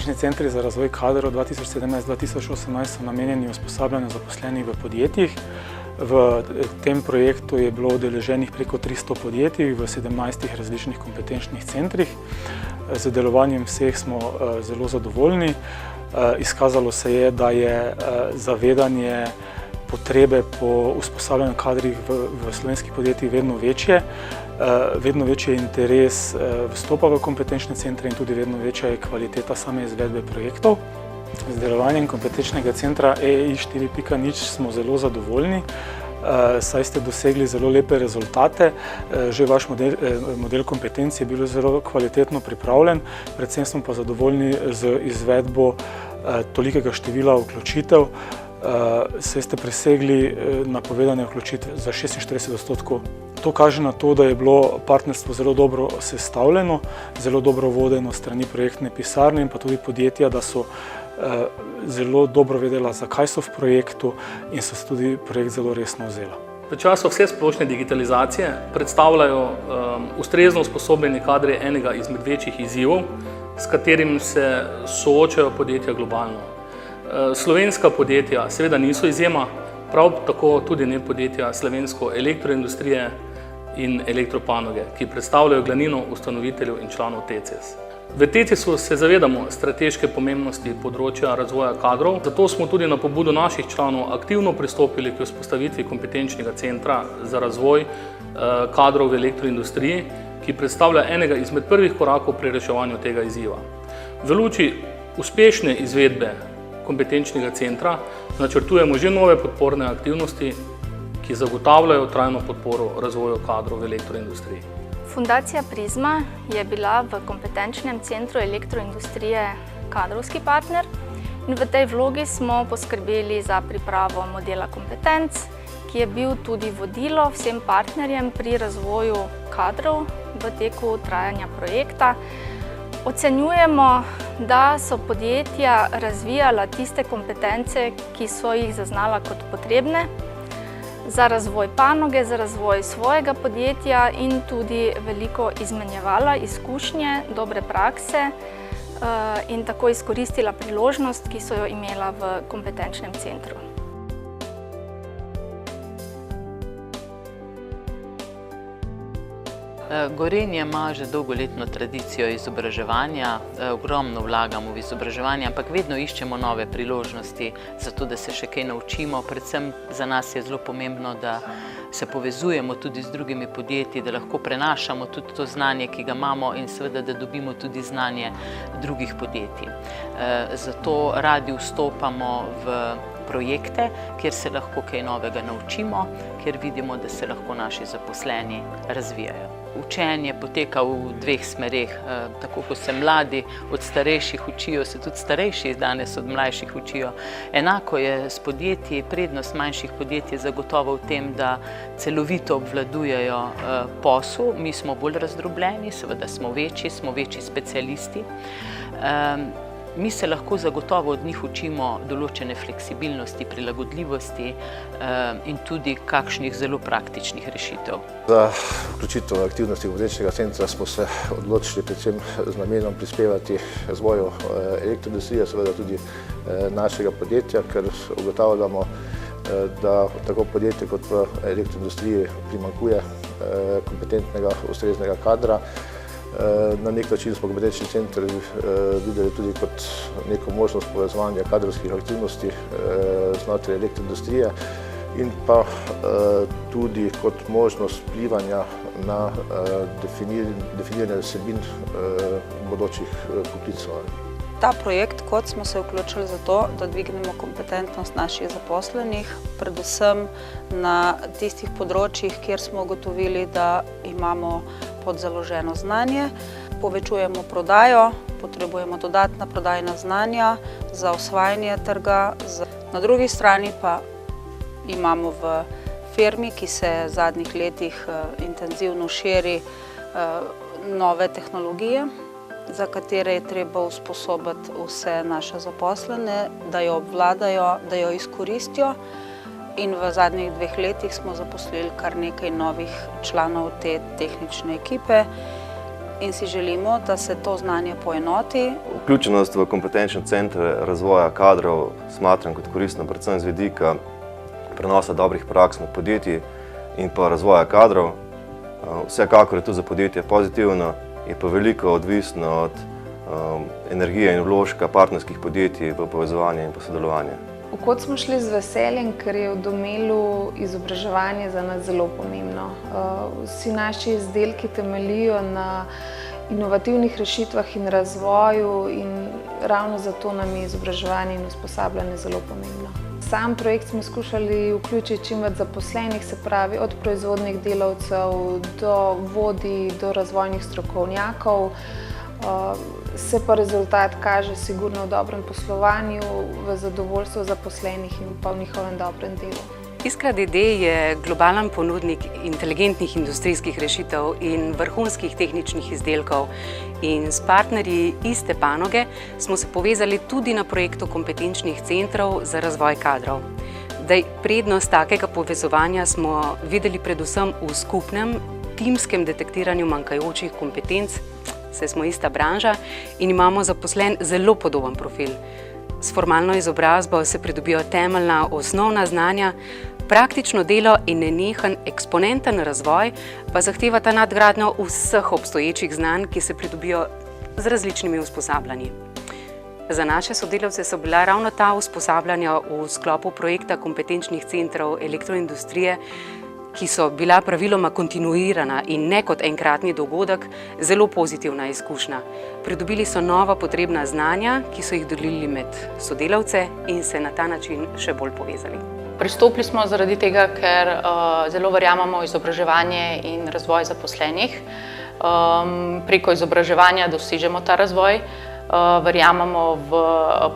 Kompetenčni centri za razvoj kadrov 2017-2018 so namenjeni usposabljanju zaposlenih v podjetjih. V tem projektu je bilo udeleženih preko 300 podjetij v 17 različnih kompetenčnih centrih. Z delovanjem vseh smo zelo zadovoljni. Izkazalo se je, da je zavedanje potrebe po usposabljanju kadrih v slovenskih podjetjih vedno večje. Vedno večji je interes vstopa v kompetenčne centre in tudi vedno večja je kvaliteta same izvedbe projektov. Z delovanjem kompetenčnega centra EEI 4.0 smo zelo zadovoljni, saj ste dosegli zelo lepe rezultate. Že vaš model kompetenc je bil zelo kvalitetno pripravljen, predvsem smo pa zadovoljni z izvedbo tolikega števila vključitev, saj ste presegli napovedane vključitve za 46%. To kaže na to, da je bilo partnerstvo zelo dobro sestavljeno, zelo dobro vodeno strani projektne pisarne in pa tudi podjetja, da so zelo dobro vedela, zakaj so v projektu in so tudi projekt zelo resno vzela. V času vsesplošne digitalizacije predstavljajo ustrezno usposobljeni kadri enega izmed večjih izzivov, s katerim se soočajo podjetja globalno. Slovenska podjetja seveda niso izjema, prav tako tudi ne podjetja slovenske elektroindustrije in elektropanoge, ki predstavljajo glavnino ustanoviteljev in članov TECES. V TECES-u se zavedamo strateške pomembnosti področja razvoja kadrov, zato smo tudi na pobudo naših članov aktivno pristopili k vzpostavitvi kompetenčnega centra za razvoj kadrov v elektroindustriji, ki predstavlja enega izmed prvih korakov pri reševanju tega izziva. V luči uspešne izvedbe kompetenčnega centra načrtujemo že nove podporne aktivnosti, ki zagotavljajo trajno podporo razvoju kadrov v elektroindustriji. Fundacija Prizma je bila v kompetenčnem centru elektroindustrije kadrovski partner in v tej vlogi smo poskrbeli za pripravo modela kompetenc, ki je bil tudi vodilo vsem partnerjem pri razvoju kadrov v teku trajanja projekta. Ocenjujemo, da so podjetja razvijala tiste kompetence, ki so jih zaznala kot potrebne za razvoj panoge, za razvoj svojega podjetja in tudi veliko izmenjevala izkušnje, dobre prakse in tako izkoristila priložnost, ki so jo imela v kompetenčnem centru. Gorenje ima že dolgoletno tradicijo izobraževanja, ogromno vlagamo v izobraževanje, ampak vedno iščemo nove priložnosti za to, da se še kaj naučimo. Predvsem za nas je zelo pomembno, da se povezujemo tudi z drugimi podjetji, da lahko prenašamo tudi to znanje, ki ga imamo in seveda, da dobimo tudi znanje drugih podjetij. Zato radi vstopamo v projekte, kjer se lahko kaj novega naučimo, kjer vidimo, da se lahko naši zaposleni razvijajo. Učenje poteka v dveh smereh. Tako kot se mladi od starejših učijo, se tudi starejši danes od mlajših učijo. Enako je s podjetji, prednost manjših podjetij je zagotovo v tem, da celovito obvladujejo posel. Mi smo bolj razdrobljeni, seveda smo večji specialisti. Mi se lahko zagotovo od njih učimo določene fleksibilnosti, prilagodljivosti in tudi kakšnih zelo praktičnih rešitev. Za vključitev aktivnosti kompetenčnega centra smo se odločili predvsem z namenom prispevati razvoju elektroindustrije, seveda tudi našega podjetja, ker ugotavljamo, da tako podjetje kot v elektroindustriji primanjkuje kompetentnega, ustreznega kadra. Na nek način smo kompetenčni center videli tudi kot neko možnost povezovanja kadrovskih aktivnosti znotraj elektroindustrije in pa tudi kot možnost vplivanja na definiranje vsebin bodočih poklicev. Ta projekt, kot smo se vključili zato, da dvignemo kompetentnost naših zaposlenih, predvsem na tistih področjih, kjer smo ugotovili, da imamo podzaloženo znanje, povečujemo prodajo, potrebujemo dodatna prodajna znanja za osvajanje trga. Na drugi strani pa imamo v firmi, ki se v zadnjih letih intenzivno širi, nove tehnologije, za katere je treba usposobiti vse naše zaposlene, da jo obvladajo, da jo izkoristijo. In v zadnjih 2 letih smo zaposlili kar nekaj novih članov te tehnične ekipe, in si želimo, da se to znanje poenoti. Vključenost v kompetenčne centre razvoja kadrov smatram kot koristno predvsem z vidika prenosa dobrih praks med podjetji in pa razvoja kadrov. Vsekakor je to za podjetje pozitivno, je pa veliko odvisno od energije in vložka partnerskih podjetij v povezovanje in sodelovanje. V Kod smo šli z veseljem, ker je v domelu izobraževanje za nas zelo pomembno. Vsi naši izdelki temeljijo na inovativnih rešitvah in razvoju in ravno zato nam je izobraževanje in usposabljanje zelo pomembno. Sam projekt smo skušali vključiti čim več zaposlenih, se pravi od proizvodnih delavcev do vodij, do razvojnih strokovnjakov. Se pa rezultat kaže sigurno v dobrem poslovanju, v zadovoljstvu zaposlenih in pa v njihovem dobrem delu. Iskra DD je globalen ponudnik inteligentnih industrijskih rešitev in vrhunskih tehničnih izdelkov in s partnerji iste panoge smo se povezali tudi na projektu kompetenčnih centrov za razvoj kadrov. Prednost takega povezovanja smo videli predvsem v skupnem timskem detektiranju manjkajočih kompetenc, saj smo ista branža in imamo zaposlen zelo podoben profil. S formalno izobrazbo se pridobijo temeljna osnovna znanja, praktično delo in nenehen eksponenten razvoj pa zahtevata nadgradnjo vseh obstoječih znanj, ki se pridobijo z različnimi usposabljanji. Za naše sodelavce so bila ravno ta usposabljanja v sklopu projekta kompetenčnih centrov elektroindustrije, ki so bila praviloma kontinuirana in ne kot enkratni dogodek, zelo pozitivna izkušnja. Pridobili so nova potrebna znanja, ki so jih delili med sodelavce in se na ta način še bolj povezali. Pristopili smo zaradi tega, ker zelo verjamemo v izobraževanje in razvoj zaposlenih. Preko izobraževanja dosežemo ta razvoj, verjamemo v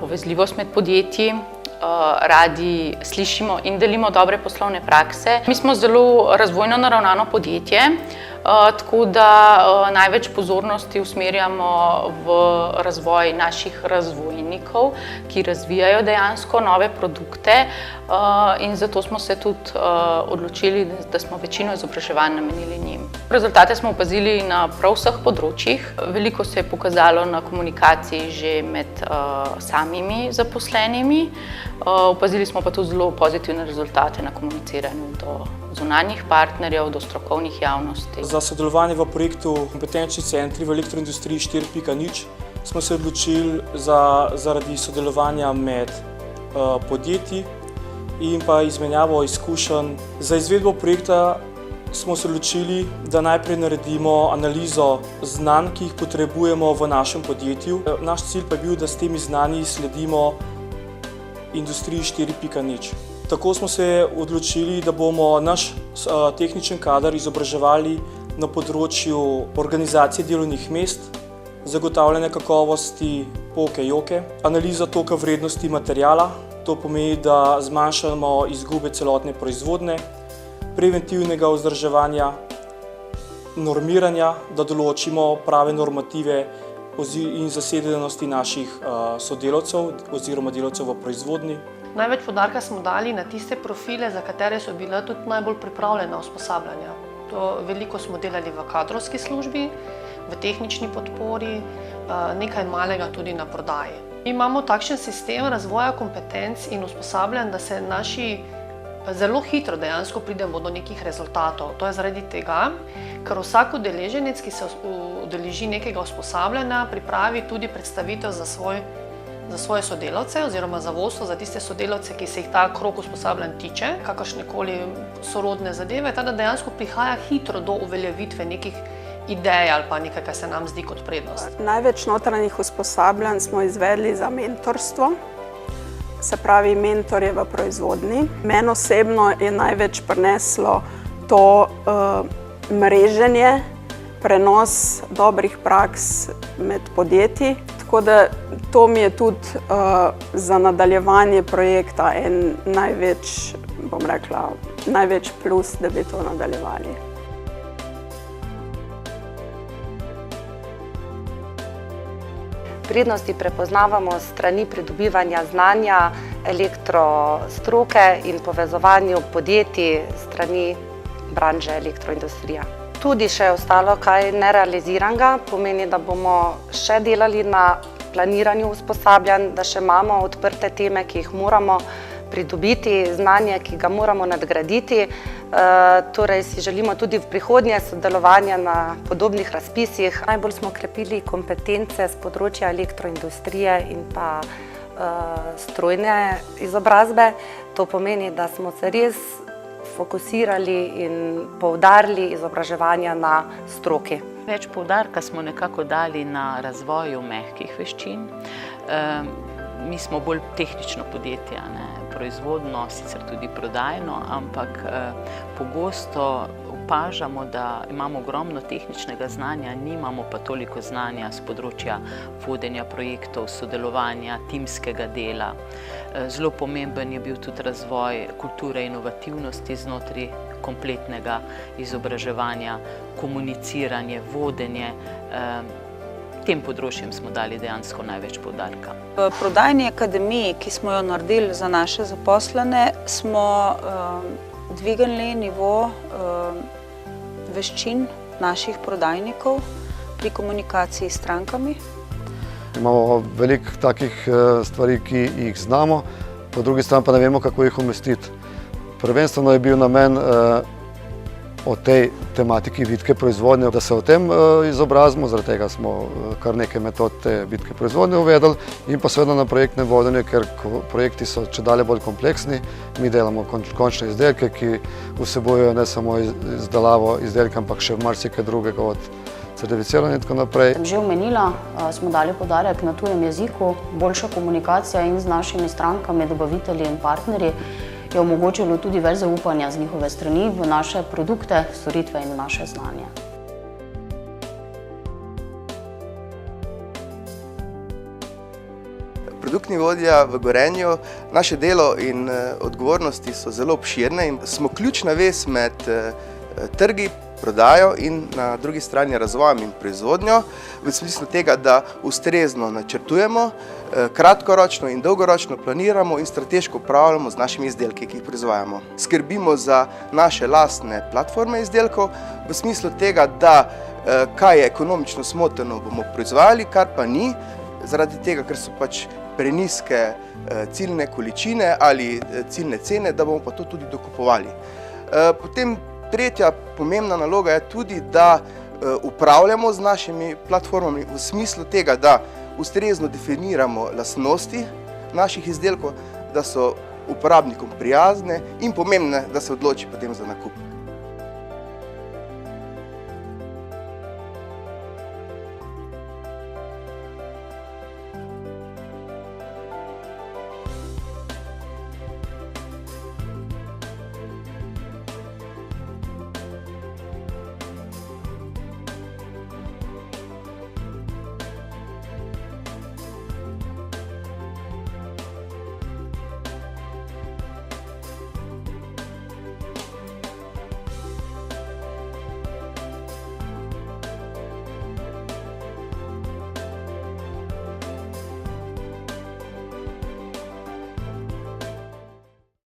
povezljivost med podjetji, radi slišimo in delimo dobre poslovne prakse. Mi smo zelo razvojno naravnano podjetje, tako da največ pozornosti usmerjamo v razvoj naših razvojnikov, ki razvijajo dejansko nove produkte in zato smo se tudi odločili, da smo večino izobraževanj namenili njim. Rezultate smo opazili na prav vseh področjih. Veliko se je pokazalo na komunikaciji že med samimi zaposlenimi. Opazili smo pa tudi zelo pozitivne rezultate na komuniciranju do zunanjih partnerjev, do strokovnih javnosti. Za sodelovanje v projektu Kompetenčni centri v elektroindustriji 4.0 smo se odločili zaradi sodelovanja med podjetji in pa izmenjavo izkušenj. Za izvedbo projekta smo se odločili, da najprej naredimo analizo znanj, ki jih potrebujemo v našem podjetju. Naš cilj pa je bil, da s temi znanji sledimo industriji 4.0. Tako smo se odločili, da bomo naš tehničen kader izobraževali na področju organizacije delovnih mest, zagotavljanja kakovosti poke-joke, analiza toka vrednosti materijala, to pomeni, da zmanjšamo izgube celotne proizvodnje, preventivnega vzdrževanja, normiranja, da določimo prave normative in zasedenosti naših sodelavcev oziroma delavcev v proizvodnji. Največ poudarka smo dali na tiste profile, za katere so bila tudi najbolj pripravljena usposabljanja. Veliko smo delali v kadrovski službi, v tehnični podpori, nekaj malega tudi na prodaji. Imamo takšen sistem razvoja kompetenc in usposabljanj, da se naši zelo hitro dejansko pridemo do nekih rezultatov. To je zaradi tega, ker vsak udeleženec, ki se udeleži nekega usposabljanja, pripravi tudi predstavitev za svoje sodelavce oziroma za vodstvo, za tiste sodelavce, ki se jih ta krog usposabljanj tiče, kakršnekoli sorodne zadeve, da dejansko prihaja hitro do uveljavitve nekih idej ali pa nekaj, kar se nam zdi kot prednost. Največ notranjih usposabljanj smo izvedli za mentorstvo, se pravi mentorje v proizvodnji. Meni osebno je največ prineslo to mreženje, prenos dobrih praks med podjetji. Tako da to mi je tudi za nadaljevanje projekta en največ, bom rekla, največ plus, da bi to nadaljevali. Prednosti prepoznavamo s strani pridobivanja znanja elektrostroke in povezovanju podjetij s strani branže elektroindustrija. tudi še ostalo kaj nerealiziranega, pomeni, da bomo še delali na planiranju usposabljanj, da še imamo odprte teme, ki jih moramo pridobiti, znanje, ki ga moramo nadgraditi. Torej si želimo tudi v prihodnje sodelovanja na podobnih razpisih. Najbolj smo krepili kompetence z področja elektroindustrije in pa strojne izobrazbe. To pomeni, da smo se res fokusirali in poudarili izobraževanja na stroki. Več poudarka smo nekako dali na razvoju mehkih veščin. Mi smo bolj tehnično podjetje, proizvodno, sicer tudi prodajno, ampak pogosto opažamo, da imamo ogromno tehničnega znanja, nimamo pa toliko znanja z področja vodenja projektov, sodelovanja, timskega dela. Zelo pomemben je bil tudi razvoj kulture inovativnosti znotraj kompletnega izobraževanja, komuniciranje, vodenje. Tem področjem smo dali dejansko največ poudarka. V prodajni akademiji, ki smo jo naredili za naše zaposlene, smo dvignili nivo veščin naših prodajnikov pri komunikaciji s strankami. Imamo veliko takih stvari, ki jih znamo, po drugi strani pa ne vemo, kako jih umestiti. Prvenstveno je bil namen o tej tematiki vitke proizvodnje, da se o tem izobrazimo, zaradi tega smo kar nekaj metod te vitke proizvodnje uvedli in pa seveda na projektne vodenje, ker projekti so čedalje bolj kompleksni. Mi delamo končne izdelke, ki vsebujejo ne samo izdelavo izdelka, ampak še marsikaj drugega od certificiranja in tako naprej. Že omenila, smo dali poudarek na tujem jeziku, boljša komunikacija in z našimi strankami, dobavitelji in partnerji je omogočilo tudi več zaupanja z njihove strani v naše produkte, storitve in naše znanje. Produktni vodja v Gorenju, naše delo in odgovornosti so zelo obširne in smo ključna vez med trgi, prodajo in na drugi strani razvojem in proizvodnjo, v smislu tega, da ustrezno načrtujemo, kratkoročno in dolgoročno planiramo in strateško upravljamo z našimi izdelki, ki jih proizvajamo. Skrbimo za naše lastne platforme izdelkov, v smislu tega, da kaj je ekonomično smotrno bomo proizvajali, kar pa ni, zaradi tega, ker so pač prenizke ciljne količine ali ciljne cene, da bomo pa to tudi dokupovali. Potem tretja pomembna naloga je tudi, da upravljamo z našimi platformami v smislu tega, da ustrezno definiramo lastnosti naših izdelkov, da so uporabnikom prijazne in pomembne, da se odloči potem za nakup.